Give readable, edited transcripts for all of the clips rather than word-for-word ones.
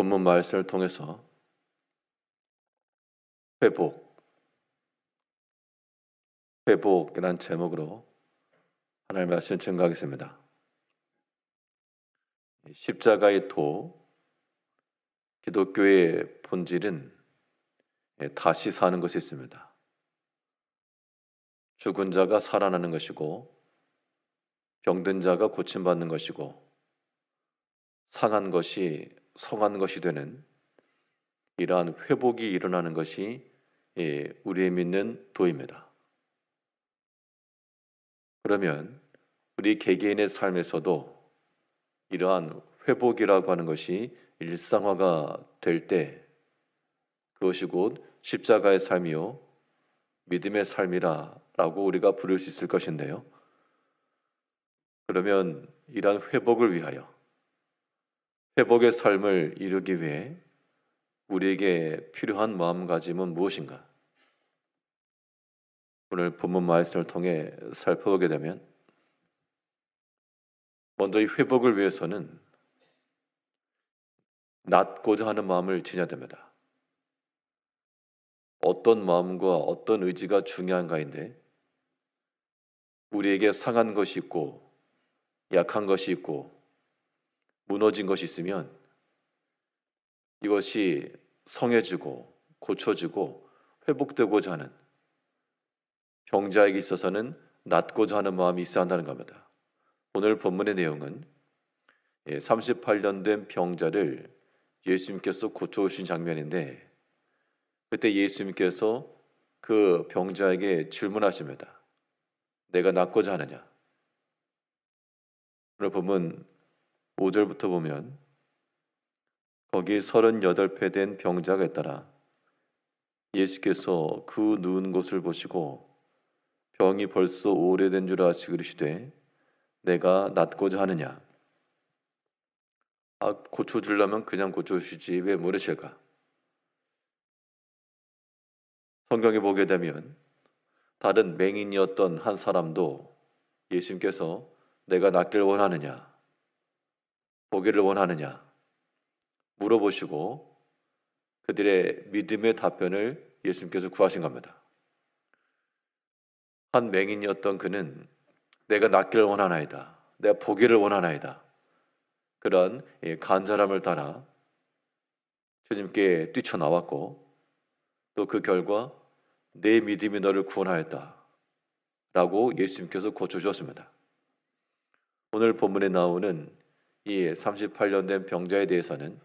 본문 말씀을 통해서 회복이라는 제목으로 하나님의 말씀을 증거하겠습니다. 십자가의 도, 기독교의 본질은 다시 사는 것이 있습니다. 죽은 자가 살아나는 것이고, 병든 자가 고침받는 것이고, 상한 것이 성한 것이 되는 이러한 회복이 일어나는 것이 우리의 믿는 도입니다. 그러면 우리 개개인의 삶에서도 이러한 회복이라고 하는 것이 일상화가 될 때 그것이 곧 십자가의 삶이요 믿음의 삶이라고 우리가 부를 수 있을 것인데요. 그러면 이러한 회복을 위하여, 회복의 삶을 이루기 위해 우리에게 필요한 마음가짐은 무엇인가? 오늘 본문 말씀을 통해 살펴보게 되면 먼저 이 회복을 위해서는 낫고자 하는 마음을 지녀야 됩니다. 어떤 마음과 어떤 의지가 중요한가인데, 우리에게 상한 것이 있고 약한 것이 있고 무너진 것이 있으면 이것이 성해지고 고쳐지고 회복되고자 하는, 병자에게 있어서는 낫고자 하는 마음이 있어야 한다는 겁니다. 오늘 본문의 내용은 38년 된 병자를 예수님께서 고쳐오신 장면인데, 그때 예수님께서 그 병자에게 질문하십니다. 내가 낫고자 하느냐? 오늘 본문 5절부터 보면 거기 38배 된 병자가 있더라. 예수께서 그 누운 곳을 보시고 병이 벌써 오래된 줄 아시고 그러시되 내가 낫고자 하느냐? 고쳐주려면 그냥 고쳐주시지 왜 물으실까? 성경에 보게 되면 다른 맹인이었던 한 사람도 예수님께서 내가 낫기를 원하느냐, 보기를 원하느냐 물어보시고 그들의 믿음의 답변을 예수님께서 구하신 겁니다. 한 맹인이었던 그는 내가 낫기를 원하나이다, 내가 보기를 원하나이다, 그런 간절함을 따라 주님께 뛰쳐나왔고, 또 그 결과 내 믿음이 너를 구원하였다 라고 예수님께서 고쳐주셨습니다. 오늘 본문에 나오는 이 38년 된 병자에 대해서는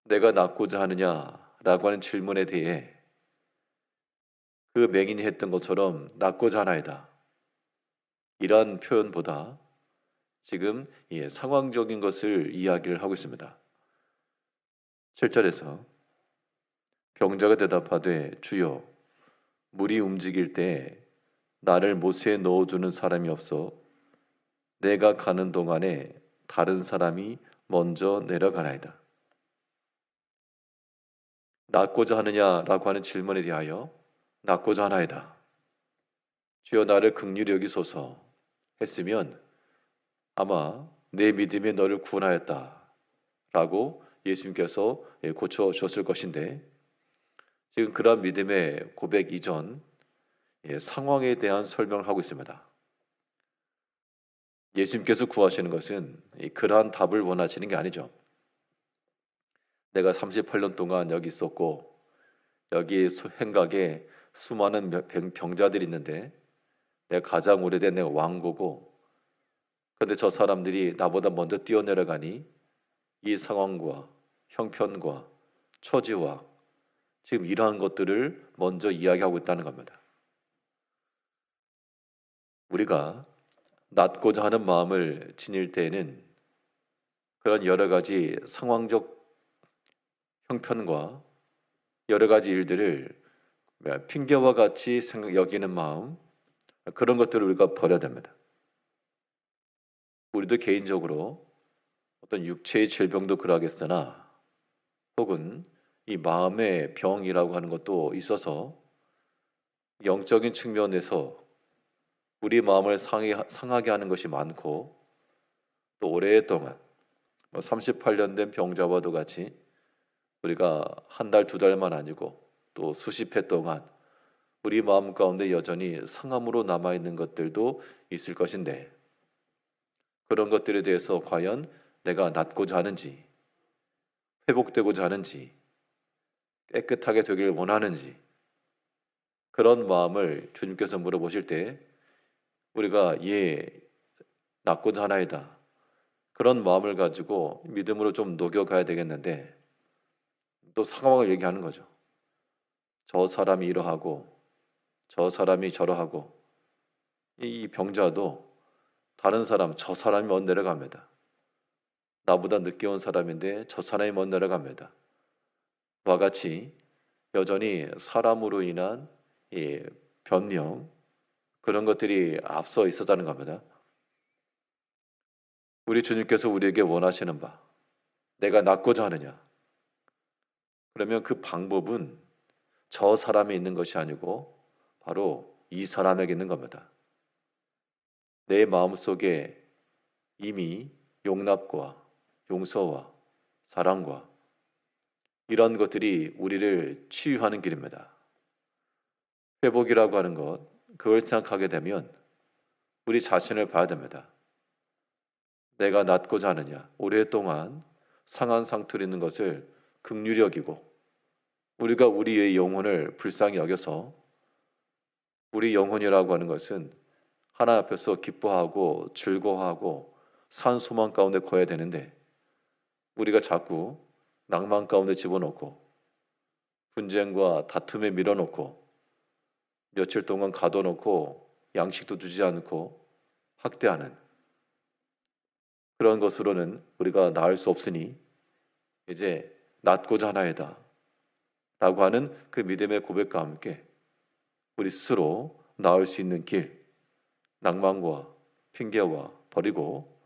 내가 낫고자 하느냐라고 하는 질문에 대해 그 맹인이 했던 것처럼 낫고자 하나이다, 이러한 표현보다 지금 상황적인 것을 이야기를 하고 있습니다. 7절에서 병자가 대답하되 주여, 물이 움직일 때 나를 못에 넣어주는 사람이 없어 내가 가는 동안에 다른 사람이 먼저 내려가나이다. 낫고자 하느냐라고 하는 질문에 대하여 낫고자 하나이다, 주여 나를 긍휼히 여기소서 했으면 아마 내 믿음이 너를 구원하였다 라고 예수님께서 고쳐주셨을 것인데, 지금 그런 믿음의 고백 이전 상황에 대한 설명을 하고 있습니다. 예수님께서 구하시는 것은 그러한 답을 원하시는 게 아니죠. 내가 38년 동안 여기 있었고 여기 행각에 수많은 병자들이 있는데 내가 가장 오래된 내가 왕고고, 그런데 저 사람들이 나보다 먼저 뛰어내려가니 이 상황과 형편과 처지와 지금 이러한 것들을 먼저 이야기하고 있다는 겁니다. 우리가 낫고자 하는 마음을 지닐 때에는 그런 여러 가지 상황적 형편과 여러 가지 일들을 핑계와 같이 여기는 마음, 그런 것들을 우리가 버려야 됩니다. 우리도 개인적으로 어떤 육체의 질병도 그러하겠으나 혹은 이 마음의 병이라고 하는 것도 있어서 영적인 측면에서 우리 마음을 상하게 하는 것이 많고, 또 오랫동안 38년 된 병자와도 같이 우리가 한 달, 두 달만 아니고 또 수십 해 동안 우리 마음 가운데 여전히 상함으로 남아있는 것들도 있을 것인데 그런 것들에 대해서 과연 내가 낫고자 하는지, 회복되고자 하는지, 깨끗하게 되길 원하는지 그런 마음을 주님께서 물어보실 때 우리가 예, 낫고자 하나이다. 그런 마음을 가지고 믿음으로 좀 녹여가야 되겠는데 또 상황을 얘기하는 거죠. 저 사람이 이러하고 저 사람이 저러하고 이 병자도 다른 사람, 저 사람이 먼 내려갑니다. 나보다 늦게 온 사람인데 저 사람이 먼 내려갑니다. 와 같이 여전히 사람으로 인한 이 변명 그런 것들이 앞서 있었다는 겁니다. 우리 주님께서 우리에게 원하시는 바 내가 낫고자 하느냐? 그러면 그 방법은 저 사람에 있는 것이 아니고 바로 이 사람에게 있는 겁니다. 내 마음속에 이미 용납과 용서와 사랑과 이런 것들이 우리를 치유하는 길입니다. 회복이라고 하는 것, 그걸 생각하게 되면 우리 자신을 봐야 됩니다. 내가 낫고자 하느냐, 오랫동안 상한 상태로 있는 것을 긍휼히 여기고 우리가 우리의 영혼을 불쌍히 여겨서 우리 영혼이라고 하는 것은 하나님 앞에서 기뻐하고 즐거워하고 산 소망 가운데 거해야 되는데 우리가 자꾸 낭만 가운데 집어넣고 분쟁과 다툼에 밀어넣고 며칠 동안 가둬놓고 양식도 주지 않고 학대하는 그런 것으로는 우리가 나을 수 없으니 이제 낫고자 하나이다 라고 하는 그 믿음의 고백과 함께 우리 스스로 나을 수 있는 길, 낭만과 핑계와 버리고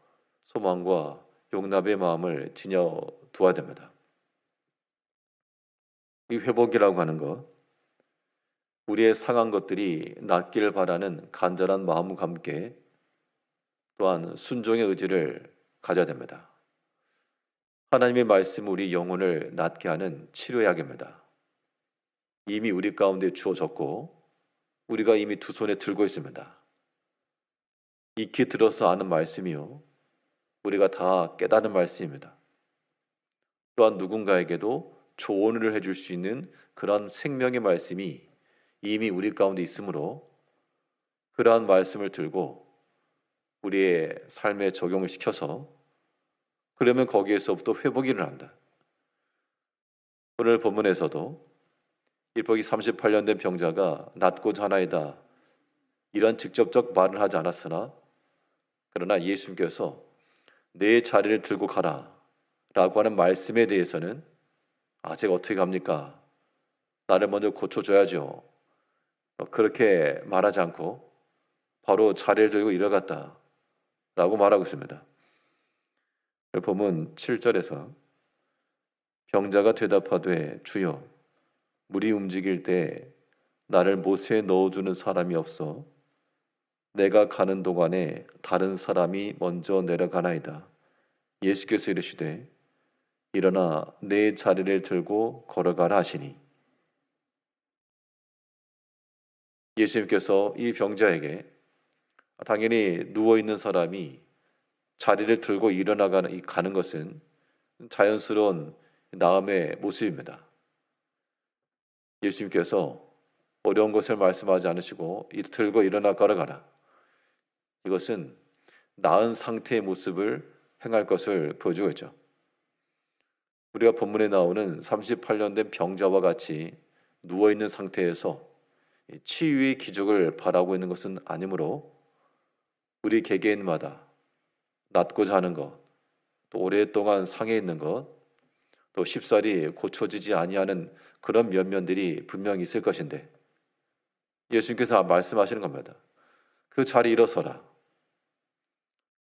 소망과 용납의 마음을 지녀 두어야 됩니다. 이 회복이라고 하는 것, 우리의 상한 것들이 낫기를 바라는 간절한 마음과 함께 또한 순종의 의지를 가져야 됩니다. 하나님의 말씀 우리 영혼을 낫게 하는 치료약입니다. 이미 우리 가운데 주어졌고 우리가 이미 두 손에 들고 있습니다. 익히 들어서 아는 말씀이요. 우리가 다 깨닫는 말씀입니다. 또한 누군가에게도 조언을 해줄 수 있는 그런 생명의 말씀이 이미 우리 가운데 있으므로 그러한 말씀을 들고 우리의 삶에 적용을 시켜서 그러면 거기에서부터 회복이 일어난다. 오늘 본문에서도 일복이 38년 된 병자가 낫고자 하나이다 이런 직접적 말을 하지 않았으나 그러나 예수님께서 내 자리를 들고 가라 라고 하는 말씀에 대해서는 제가 어떻게 갑니까? 나를 먼저 고쳐줘야죠. 그렇게 말하지 않고 바로 자리를 들고 일어갔다 라고 말하고 있습니다. 보면 7절에서 병자가 대답하되 주여 물이 움직일 때 나를 못에 넣어주는 사람이 없어 내가 가는 동안에 다른 사람이 먼저 내려가나이다. 예수께서 이르시되 일어나 내 자리를 들고 걸어가라 하시니 예수님께서 이 병자에게 당연히 누워있는 사람이 자리를 들고 가는 것은 자연스러운 나음의 모습입니다. 예수님께서 어려운 것을 말씀하지 않으시고 들고 일어나 걸어가라. 이것은 나은 상태의 모습을 행할 것을 보여주고 있죠. 우리가 본문에 나오는 38년 된 병자와 같이 누워있는 상태에서 치유의 기적을 바라고 있는 것은 아니므로 우리 개개인마다 낫고자 하는 것, 또 오랫동안 상해 있는 것, 또 쉽사리 고쳐지지 아니하는 그런 면면들이 분명히 있을 것인데 예수님께서 말씀하시는 겁니다. 그 자리에 일어서라.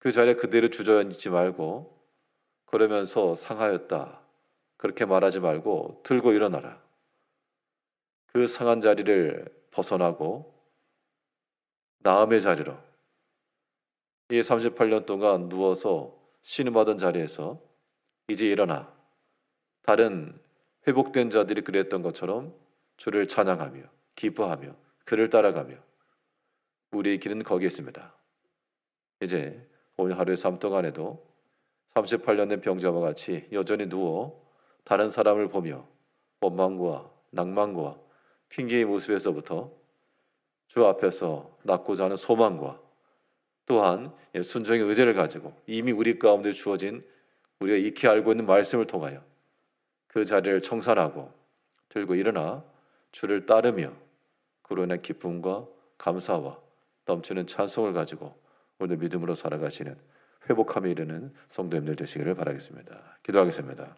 그 자리에 그대로 주저앉지 말고 그러면서 상하였다. 그렇게 말하지 말고 들고 일어나라. 그 상한 자리를 벗어나고 나음의 자리로 이 38년 동안 누워서 신음하던 자리에서 이제 일어나 다른 회복된 자들이 그랬던 것처럼 주를 찬양하며 기뻐하며 그를 따라가며 우리의 길은 거기에 있습니다. 이제 오늘 하루의 삶 동안에도 38년 된 병자와 같이 여전히 누워 다른 사람을 보며 원망과 낭만과 핑계의 모습에서부터 주 앞에서 낳고자 하는 소망과 또한 순종의 의지를 가지고 이미 우리 가운데 주어진 우리가 익히 알고 있는 말씀을 통하여 그 자리를 청산하고 들고 일어나 주를 따르며 그로 인한 기쁨과 감사와 넘치는 찬송을 가지고 오늘 믿음으로 살아가시는 회복함에 이르는 성도님들 되시기를 바라겠습니다. 기도하겠습니다.